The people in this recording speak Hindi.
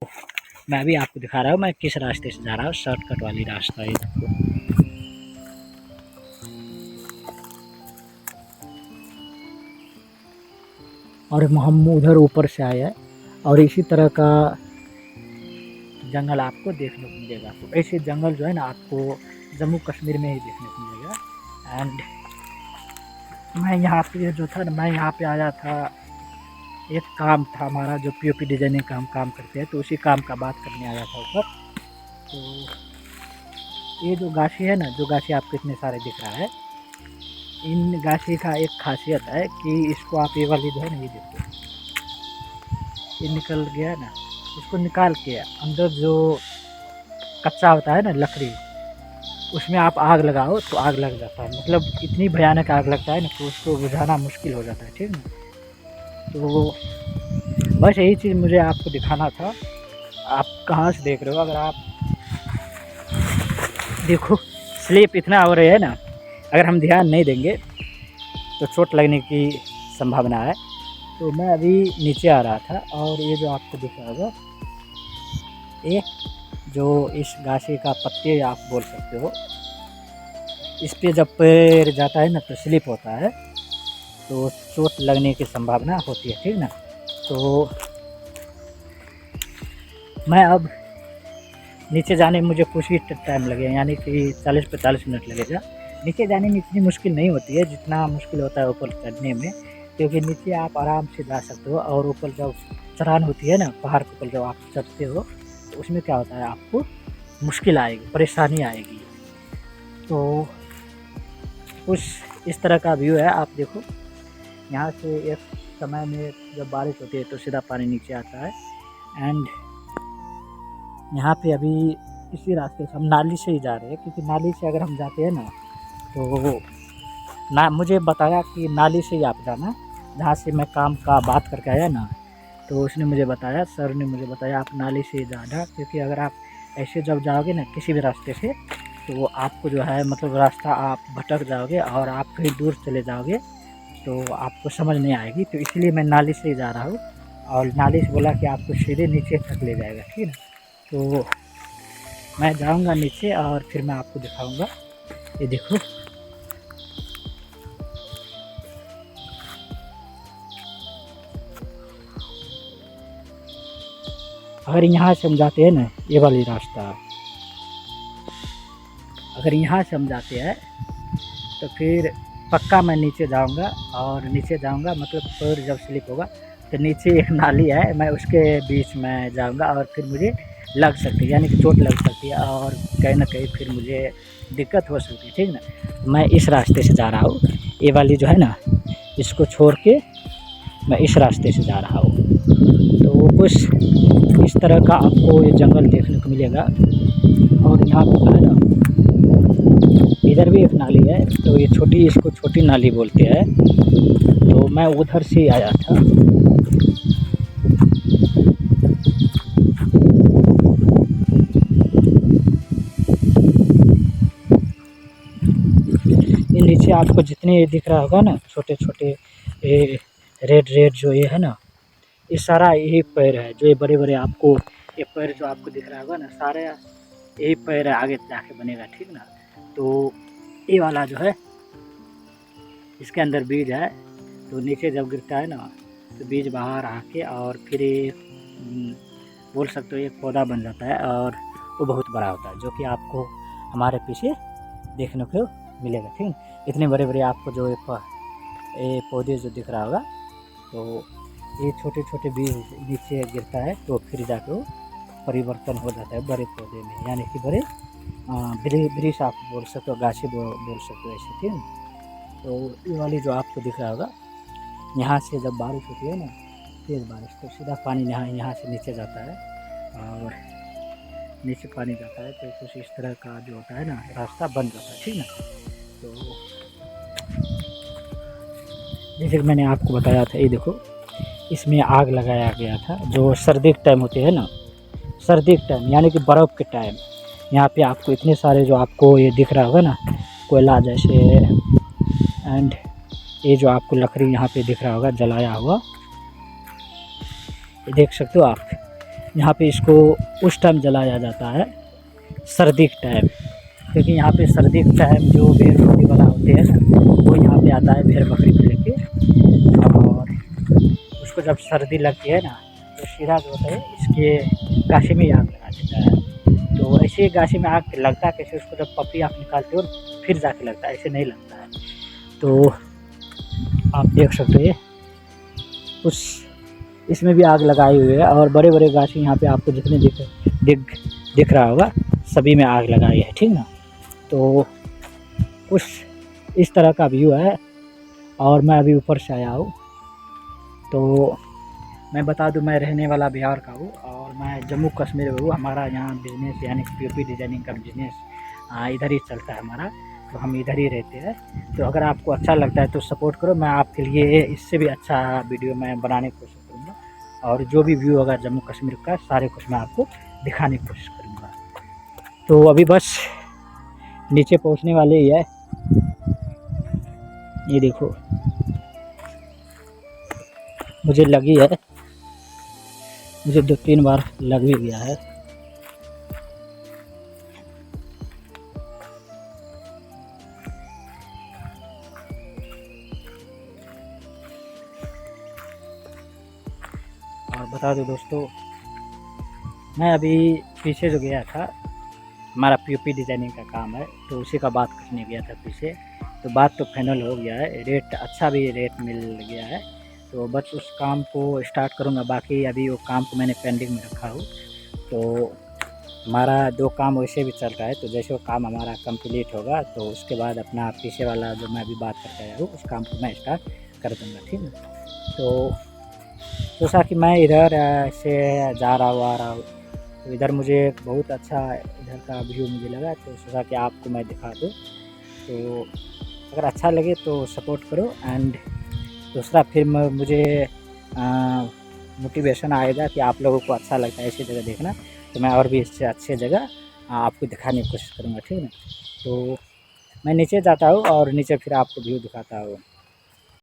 मैं अभी आपको दिखा रहा हूँ मैं किस रास्ते से जा रहा हूँ, शॉर्टकट वाली रास्ता है देखो। और हम उधर ऊपर से आए हैं और इसी तरह का जंगल आपको देखने को मिलेगा। तो ऐसे जंगल जो है ना आपको जम्मू कश्मीर में ही देखने को मिलेगा। एंड मैं यहाँ पे जो था ना, मैं यहाँ पे आया था, एक काम था हमारा जो पीओपी डिजाइनिंग का हम काम करते हैं, तो उसी काम का बात करने आया था ऊपर। तो ये जो गाछी है ना, जो गाछी आपको इतने सारे दिख रहा है, इन गाछी का एक खासियत है कि इसको आप ये वाली जो है ना, ये देखो, ये निकल गया ना, इसको निकाल के अंदर जो कच्चा होता है ना लकड़ी, उसमें आप आग लगाओ तो आग लग जाता है। मतलब इतनी भयानक आग लगता है ना कि उसको बुझाना मुश्किल हो जाता है, ठीक ना। तो बस यही चीज़ मुझे आपको दिखाना था। आप कहाँ से देख रहे हो? अगर आप देखो, स्लिप इतना हो रही है ना, अगर हम ध्यान नहीं देंगे तो चोट लगने की संभावना है। तो मैं अभी नीचे आ रहा था और ये जो आपको दिख रहा होगा, ये जो इस गाछी का पत्ते आप बोल सकते हो, इस पे जब पैर जाता है ना तो स्लिप होता है, तो चोट लगने की संभावना होती है, ठीक ना। तो मैं अब नीचे जाने में मुझे कुछ ही टाइम लगेगा, यानी कि 40-45 मिनट लगेगा। नीचे जाने में इतनी मुश्किल नहीं होती है जितना मुश्किल होता है ऊपर चढ़ने में, क्योंकि नीचे आप आराम से जा सकते हो। और ऊपर जब चढ़ान होती है ना, पहाड़ के ऊपर जब आप चढ़ते हो, तो उसमें क्या होता है, आपको मुश्किल आएगी, परेशानी आएगी। तो कुछ इस तरह का व्यू है, आप देखो। यहाँ से एक समय में जब बारिश होती है तो सीधा पानी नीचे आता है। एंड यहाँ पे अभी इसी रास्ते से हम नाली से ही जा रहे हैं, क्योंकि नाली से अगर हम जाते हैं ना तो ना, मुझे बताया कि नाली से ही आप जाना, जहाँ से मैं काम का बात करके आया ना, तो उसने मुझे बताया, सर ने मुझे बताया आप नाली से ही जाना। क्योंकि अगर आप ऐसे जब जाओगे ना किसी भी रास्ते से, तो आपको जो है मतलब रास्ता आप भटक जाओगे और आप कहीं दूर चले जाओगे, तो आपको समझ नहीं आएगी। तो इसलिए मैं नाली से ही जा रहा हूँ, और नाली से बोला कि आपको सीधे नीचे तक ले जाएगा, ठीक है। तो मैं जाऊंगा नीचे और फिर मैं आपको दिखाऊंगा। ये देखो, अगर यहाँ से हम जाते हैं ना, ये वाली रास्ता, अगर यहाँ से हम जाते हैं तो फिर पक्का मैं नीचे जाऊंगा। और नीचे जाऊंगा मतलब पैर जब स्लिप होगा तो नीचे एक नाली है, मैं उसके बीच में जाऊंगा और फिर मुझे लग सकती है, यानी कि चोट लग सकती है, और कहीं ना कहीं फिर मुझे दिक्कत हो सकती है, ठीक ना। मैं इस रास्ते से जा रहा हूँ, ये वाली जो है ना, इसको छोड़ के मैं इस रास्ते से जा रहा हूँ। तो कुछ इस तरह का आपको ये जंगल देखने को मिलेगा। और यहाँ पे जो है ना, इधर भी एक नाली है, तो ये छोटी, इसको छोटी नाली बोलते हैं। तो मैं उधर से आया था। ये नीचे आपको जितने ये दिख रहा होगा ना, छोटे छोटे ये रेड रेड जो ये है ना, ये सारा यही पैर है। जो ये बड़े बड़े आपको ये पैर जो आपको दिख रहा होगा ना, सारे यही पैर है, आगे जाके बनेगा, ठीक ना। तो ये वाला जो है, इसके अंदर बीज है। तो नीचे जब गिरता है ना, तो बीज बाहर आके और फिर ये बोल सकते हो एक पौधा बन जाता है, और वो बहुत बड़ा होता है, जो कि आपको हमारे पीछे देखने को मिलेगा, ठीक है। इतने बड़े बड़े आपको जो ये पौधे जो दिख रहा होगा, तो ये छोटे छोटे बीज नीचे गिरता है, तो फिर जाके वो परिवर्तन हो जाता है बड़े पौधे में, यानी कि बड़े वृक्ष आप बोल सकते हो, गाछी बोल सकते हो ऐसे, ठीक है। तो ये वाली जो आपको दिख रहा होगा, यहाँ से जब बारिश होती है ना, तेज़ बारिश, तो सीधा पानी यहाँ से नीचे जाता है, और नीचे पानी जाता है, तो कुछ इस तरह का जो होता है ना, रास्ता बन जाता है, ठीक ना। तो जैसे कि मैंने आपको बताया था, ये देखो, इसमें आग लगाया गया था। जो सर्दी के टाइम होते हैं ना, सर्दी के टाइम यानी कि बर्फ़ के टाइम, यहाँ पे आपको इतने सारे जो आपको ये दिख रहा होगा ना, कोयला जैसे, एंड ये जो आपको लकड़ी यहाँ पे दिख रहा होगा जलाया हुआ, ये देख सकते हो आप, यहाँ पे इसको उस टाइम जलाया जाता है सर्दी के टाइम, क्योंकि यहाँ पे सर्दी के टाइम जो भेड़ बकरी वाला होते हैं ना, वो यहाँ पे आता है भेड़ बकरी को लेके, और उसको जब सर्दी लगती है ना तो सीधा जो है इसके गाछी में आग लगा देता है। तो ऐसे गाछी में आग लगता है कैसे, उसको जब पपड़ी आप निकालते हो फिर जाके लगता है, ऐसे नहीं लगता है। तो आप देख सकते हैं उस इसमें भी आग लगाई हुई है, और बड़े बड़े गाछी यहाँ पे आपको जितने दिख रहा होगा सभी में आग लगाई है, ठीक ना। तो कुछ इस तरह का व्यू है, और मैं अभी ऊपर से आया हूँ। तो मैं बता दूं, मैं रहने वाला बिहार का हूँ और मैं जम्मू कश्मीर में हूँ। हमारा यहाँ बिज़नेस यानी पीओपी डिज़ाइनिंग का बिज़नेस इधर ही चलता है हमारा, तो हम इधर ही रहते हैं। तो अगर आपको अच्छा लगता है तो सपोर्ट करो, मैं आपके लिए इससे भी अच्छा वीडियो मैं बनाने की कोशिश करूँगा, और जो भी व्यू होगा जम्मू कश्मीर का सारे कुछ मैं आपको दिखाने की कोशिश करूँगा। तो अभी बस नीचे पहुँचने वाले ही है, ये देखो मुझे लगी है, मुझे 2-3 बार लग भी गया है। और बता दो दोस्तों, मैं अभी पीछे जो गया था, हमारा पीओपी डिज़ाइनिंग का काम है, तो उसी का बात करने गया था पीछे। तो बात तो फाइनल हो गया है, रेट अच्छा भी रेट मिल गया है, तो बस उस काम को स्टार्ट करूँगा। बाकी अभी वो काम को मैंने पेंडिंग में रखा हूँ। तो हमारा 2 काम वैसे भी चल रहा है, तो जैसे वो काम हमारा कंप्लीट होगा तो उसके बाद अपना पीछे वाला जो मैं अभी बात करके आया हूँ उस काम को मैं स्टार्ट कर दूँगा, ठीक है। तो सोचा कि मैं इधर से जा रहा हूँ आ रहा हूँ, तो इधर मुझे बहुत अच्छा इधर का व्यू मुझे लगा, तो सोचा कि आपको मैं दिखा दूँ। तो अगर अच्छा लगे तो सपोर्ट करो, एंड दूसरा फिर मुझे मोटिवेशन आएगा कि आप लोगों को अच्छा लगता है ऐसी जगह देखना, तो मैं और भी इससे अच्छी जगह आपको दिखाने की कोशिश करूँगा, ठीक है ना। तो मैं नीचे जाता हूँ और नीचे फिर आपको व्यू दिखाता हूँ।